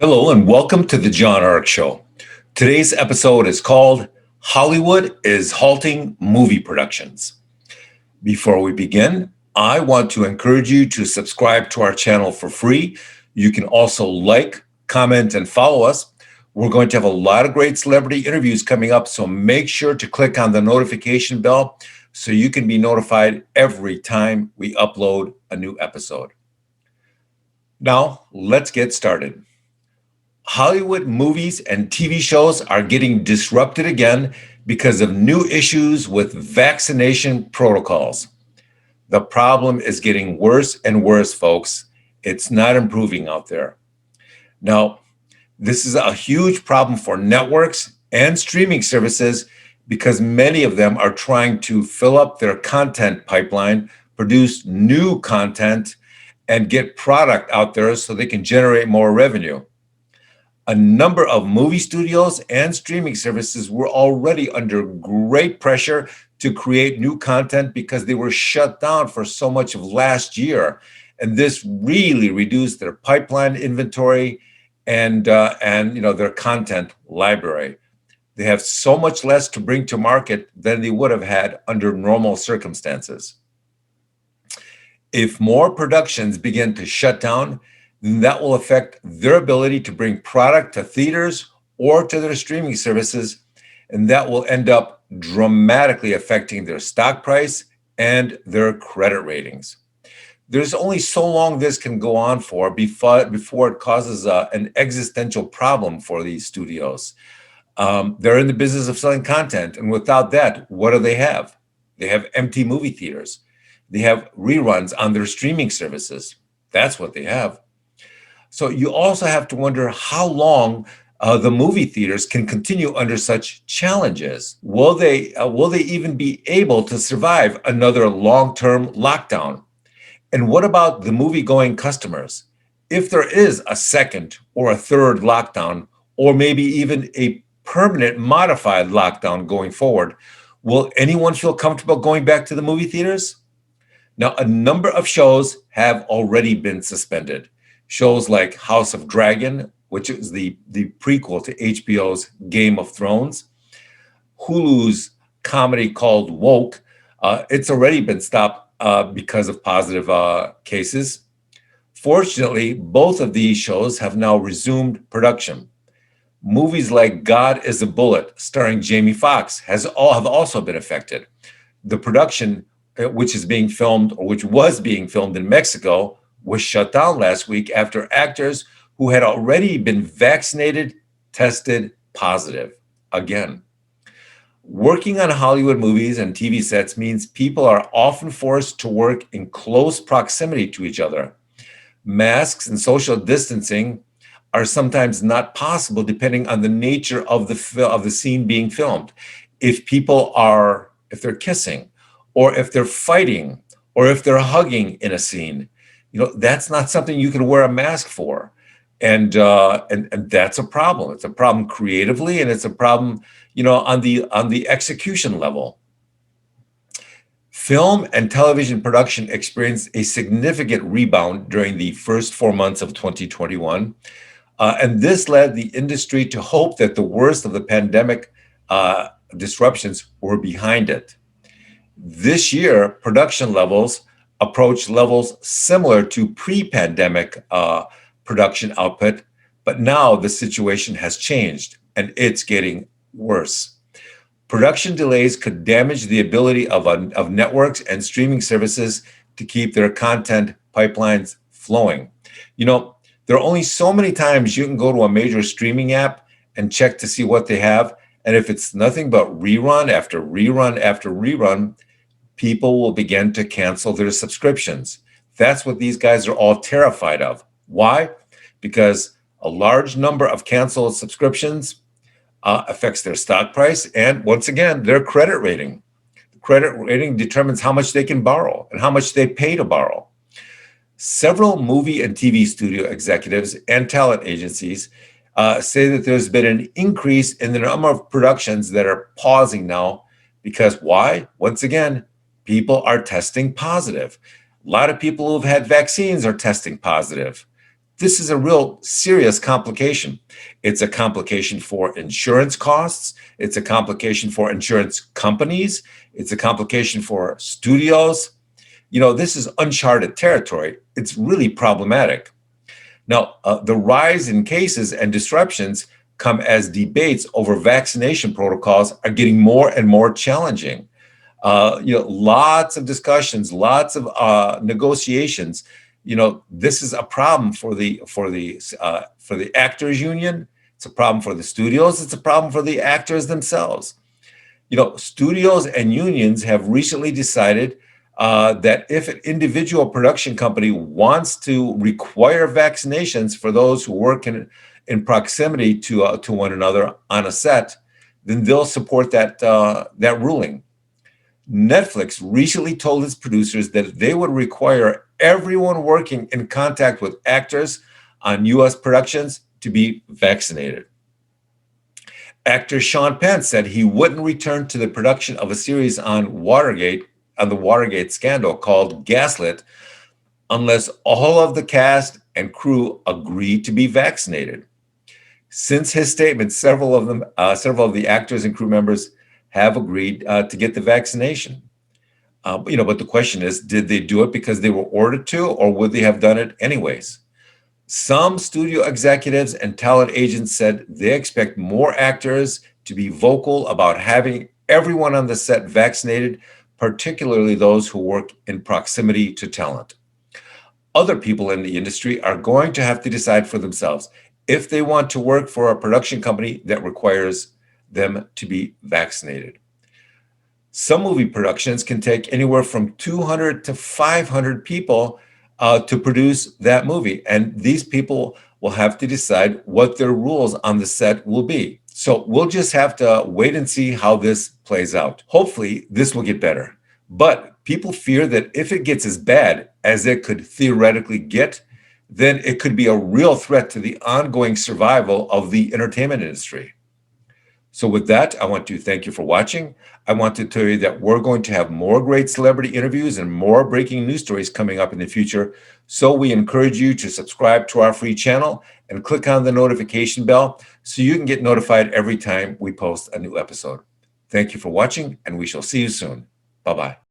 Hello and welcome to the John Ark Show. Today's episode is called Hollywood is Halting Movie Productions. Before we begin, I want to encourage you to subscribe to our channel for free. You can also like, comment, and follow us. We're going to have a lot of great celebrity interviews coming up, so make sure to click on the notification bell so you can be notified every time we upload a new episode. Now, let's get started. Hollywood movies and TV shows are getting disrupted again because of new issues with vaccination protocols. The problem is getting worse and worse, folks. It's not improving out there. Now, this is a huge problem for networks and streaming services because many of them are trying to fill up their content pipeline, produce new content, and get product out there so they can generate more revenue. A number of movie studios and streaming services were already under great pressure to create new content because they were shut down for so much of last year. And this really reduced their pipeline inventory and their content library. They have so much less to bring to market than they would have had under normal circumstances. If more productions begin to shut down, that will affect their ability to bring product to theaters or to their streaming services, and that will end up dramatically affecting their stock price and their credit ratings. There's only so long this can go on for before it causes an existential problem for these studios. They're in the business of selling content, and without that, what do they have? They have empty movie theaters. They have reruns on their streaming services. That's what they have. So you also have to wonder how long the movie theaters can continue under such challenges. Will they even be able to survive another long-term lockdown? And what about the movie-going customers? If there is a second or a third lockdown, or maybe even a permanent modified lockdown going forward, will anyone feel comfortable going back to the movie theaters? Now, a number of shows have already been suspended. Shows like House of Dragon, which is the prequel to HBO's Game of Thrones, Hulu's comedy called Woke, it's already been stopped because of positive cases. Fortunately, both of these shows have now resumed production. Movies like God is a Bullet, starring Jamie Foxx, have also been affected. The production, which was being filmed in Mexico, was shut down last week after actors who had already been vaccinated tested positive again. Working on Hollywood movies and TV sets means people are often forced to work in close proximity to each other. Masks and social distancing are sometimes not possible depending on the nature of the scene being filmed. If they're kissing, or if they're fighting, or if they're hugging in a scene, that's not something you can wear a mask for. And that's a problem. It's a problem creatively, and it's a problem, on the execution level. Film and television production experienced a significant rebound during the first 4 months of 2021. And this led the industry to hope that the worst of the pandemic disruptions were behind it. This year, production levels approach levels similar to pre-pandemic production output, but now the situation has changed and it's getting worse. Production delays could damage the ability of networks and streaming services to keep their content pipelines flowing. There are only so many times you can go to a major streaming app and check to see what they have, and if it's nothing but rerun after rerun after rerun, people will begin to cancel their subscriptions. That's what these guys are all terrified of. Why? Because a large number of canceled subscriptions affects their stock price and, once again, their credit rating. The credit rating determines how much they can borrow and how much they pay to borrow. Several movie and TV studio executives and talent agencies say that there's been an increase in the number of productions that are pausing now because why? Once again, people are testing positive. A lot of people who've had vaccines are testing positive. this is a real serious complication. It's a complication for insurance costs. It's a complication for insurance companies. It's a complication for studios. This is uncharted territory. It's really problematic. Now, the rise in cases and disruptions come as debates over vaccination protocols are getting more and more challenging. Lots of discussions, lots of negotiations. This is a problem for the actors union. It's a problem for the studios. It's a problem for the actors themselves. Studios and unions have recently decided that if an individual production company wants to require vaccinations for those who work in proximity to one another on a set, then they'll support that ruling. Netflix recently told its producers that they would require everyone working in contact with actors on U.S. productions to be vaccinated. Actor Sean Penn said he wouldn't return to the production of a series on the Watergate scandal called Gaslit unless all of the cast and crew agreed to be vaccinated. Since his statement, several of the actors and crew members have agreed to get the vaccination. But the question is, did they do it because they were ordered to, or would they have done it anyways? Some studio executives and talent agents said they expect more actors to be vocal about having everyone on the set vaccinated, particularly those who work in proximity to talent. Other people in the industry are going to have to decide for themselves if they want to work for a production company that requires them to be vaccinated. Some movie productions can take anywhere from 200 to 500 people to produce that movie. And these people will have to decide what their rules on the set will be. So we'll just have to wait and see how this plays out. Hopefully, this will get better. But people fear that if it gets as bad as it could theoretically get, then it could be a real threat to the ongoing survival of the entertainment industry. So with that, I want to thank you for watching. I want to tell you that we're going to have more great celebrity interviews and more breaking news stories coming up in the future. So we encourage you to subscribe to our free channel and click on the notification bell so you can get notified every time we post a new episode. Thank you for watching, and we shall see you soon. Bye-bye.